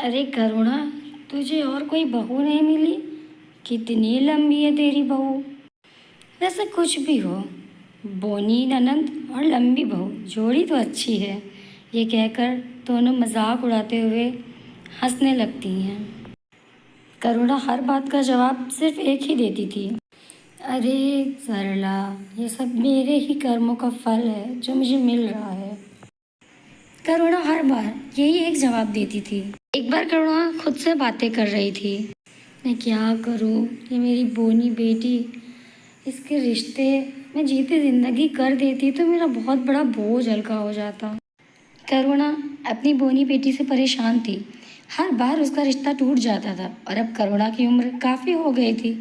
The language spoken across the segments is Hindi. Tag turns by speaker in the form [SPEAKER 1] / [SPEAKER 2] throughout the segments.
[SPEAKER 1] अरे करुणा, तुझे और कोई बहू नहीं मिली? कितनी लंबी है तेरी बहू। वैसे कुछ भी हो, बोनी ननंद और लंबी बहू जोड़ी तो अच्छी है। ये कहकर दोनों मजाक उड़ाते हुए हंसने लगती हैं। करुणा हर बात का जवाब सिर्फ एक ही देती थी। अरे सरला, ये सब मेरे ही कर्मों का फल है जो मुझे मिल रहा है। करुणा हर बार यही एक जवाब देती थी। एक बार करुणा खुद से बातें कर रही थी। मैं क्या करूं, ये मेरी बोनी बेटी, इसके रिश्ते मैं जीती जिंदगी कर देती तो मेरा बहुत बड़ा बोझ हल्का हो जाता। करुणा अपनी बोनी बेटी से परेशान थी। हर बार उसका रिश्ता टूट जाता था और अब करुणा की उम्र काफ़ी हो गई थी।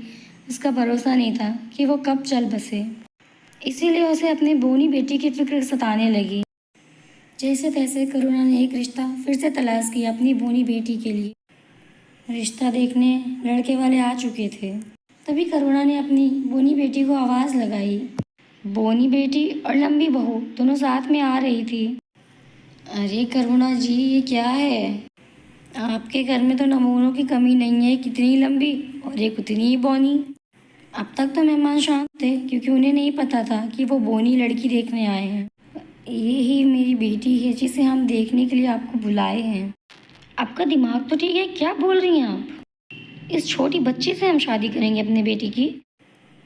[SPEAKER 1] उसका भरोसा नहीं था कि वो कब चल बसे। इसीलिए उसे अपनी बोनी बेटी की फिक्र सताने लगी। जैसे तैसे करुणा ने एक रिश्ता फिर से तलाश किया अपनी बोनी बेटी के लिए। रिश्ता देखने लड़के वाले आ चुके थे। तभी करुणा ने अपनी बोनी बेटी को आवाज़ लगाई। बोनी बेटी और लंबी बहू दोनों साथ में आ रही थी। अरे करुणा जी, ये क्या है? आपके घर में तो नमूनों की कमी नहीं है, कितनी लंबी और एक उतनी ही बोनी। अब तक तो मेहमान शांत थे क्योंकि उन्हें नहीं पता था कि वो बोनी लड़की देखने आए हैं। ये ही मेरी बेटी है जिसे हम देखने के लिए आपको बुलाए हैं। आपका दिमाग तो ठीक है, क्या बोल रही हैं आप? इस छोटी बच्ची से हम शादी करेंगे अपने बेटी की?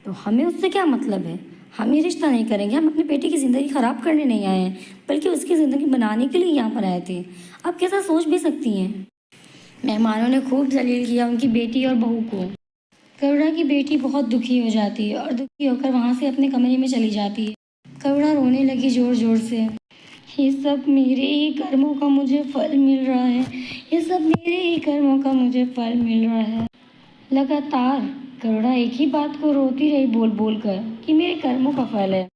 [SPEAKER 1] तो हमें उससे क्या मतलब है? हम ये रिश्ता नहीं करेंगे। हम अपनी बेटी की ज़िंदगी ख़राब करने नहीं आए हैं, बल्कि उसकी ज़िंदगी बनाने के लिए यहाँ पर आए थे। आप कैसा सोच भी सकती हैं? मेहमानों ने खूब जलील किया उनकी बेटी और बहू को। करुणा की बेटी बहुत दुखी हो जाती है और दुखी होकर वहाँ से अपने कमरे में चली जाती है। करुणा रोने लगी ज़ोर ज़ोर से। ये सब मेरे ही कर्मों का मुझे फल मिल रहा है। ये सब मेरे ही कर्मों का मुझे फल मिल रहा है। लगातार करुणा एक ही बात को रोती रही बोल बोल कर कि मेरे कर्मों का फल है।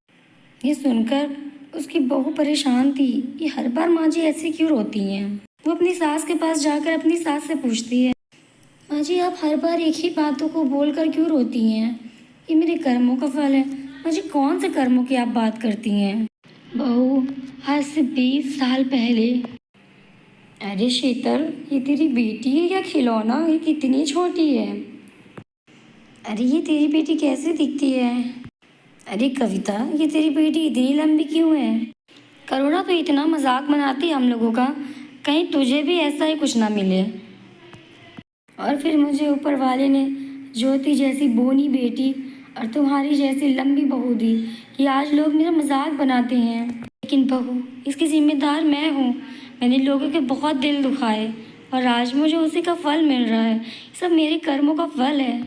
[SPEAKER 1] ये सुनकर उसकी बहू परेशान थी। ये हर बार माँ जी ऐसे क्यों रोती हैं? वो अपनी सास के पास जाकर अपनी सास से पूछती है, माँ जी आप हर बार एक ही बातों को बोल कर क्यों रोती हैं? ये मेरे कर्मों का फल है। माँ जी कौन से कर्मों की आप बात करती हैं? बहू, आज से 20 साल पहले। अरे शीतल, ये तेरी बेटी है या खिलौना? ये कितनी छोटी है। अरे ये तेरी बेटी कैसे दिखती है? अरे कविता, ये तेरी बेटी इतनी लंबी क्यों है? करुणा तो इतना मजाक बनाती है हम लोगों का, कहीं तुझे भी ऐसा ही कुछ ना मिले। और फिर मुझे ऊपर वाले ने ज्योति जैसी बोनी बेटी और तुम्हारी जैसी लंबी बहू दी कि आज लोग मेरा मजाक बनाते हैं। लेकिन बहू, इसकी जिम्मेदार मैं हूँ। मैंने लोगों के बहुत दिल दुखाए और आज मुझे उसी का फल मिल रहा है। सब मेरे कर्मों का फल है।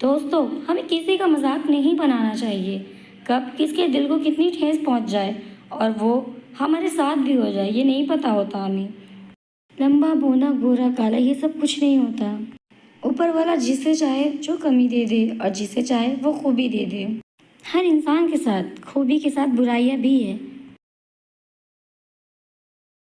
[SPEAKER 1] दोस्तों, हमें किसी का मजाक नहीं बनाना चाहिए। कब किसके दिल को कितनी ठेस पहुँच जाए और वो हमारे साथ भी हो जाए, ये नहीं पता होता हमें। लंबा बोना गोरा काला, ये सब कुछ नहीं होता। ऊपर वाला जिसे चाहे जो कमी दे दे और जिसे चाहे वो खूबी दे दे। हर इंसान के साथ खूबी के साथ बुराइयां भी है।